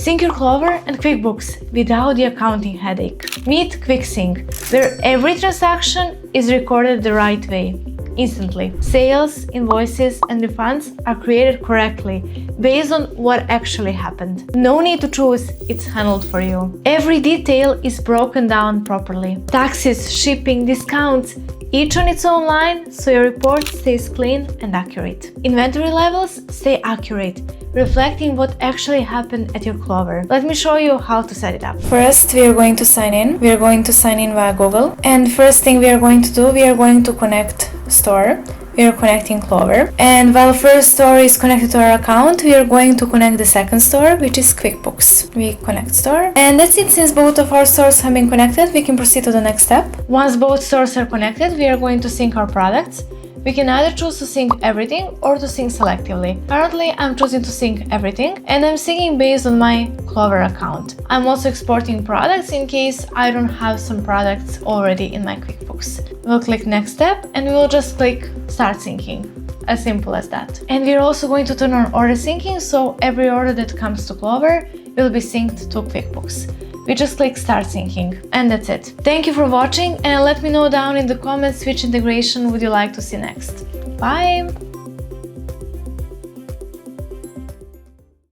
Sync your Clover and QuickBooks without the accounting headache. Meet QuickSync, where every transaction is recorded the right way, instantly. Sales, invoices, and refunds are created correctly based on what actually happened. No need to choose, it's handled for you. Every detail is broken down properly. Taxes, shipping, discounts, each on its own line, so your report stays clean and accurate. Inventory levels stay accurate, reflecting what actually happened at your Clover. Let me show you how to set it up. First, we are going to sign in. We are going to sign in via Google. And first thing we are going to do, we are going to connect store. We are connecting Clover. And while first store is connected to our account, we are going to connect the second store, which is QuickBooks. We connect store. And that's it. Since both of our stores have been connected, we can proceed to the next step. Once both stores are connected, we are going to sync our products. We can either choose to sync everything or to sync selectively. Currently, I'm choosing to sync everything, and I'm syncing based on my Clover account. I'm also exporting products in case I don't have some products already in my QuickBooks. We'll click next step and we will just click start syncing. As simple as that. And we're also going to turn on order syncing, so every order that comes to Clover will be synced to QuickBooks. We just click start syncing, and that's it. Thank you for watching, and let me know down in the comments which integration would you like to see next. Bye!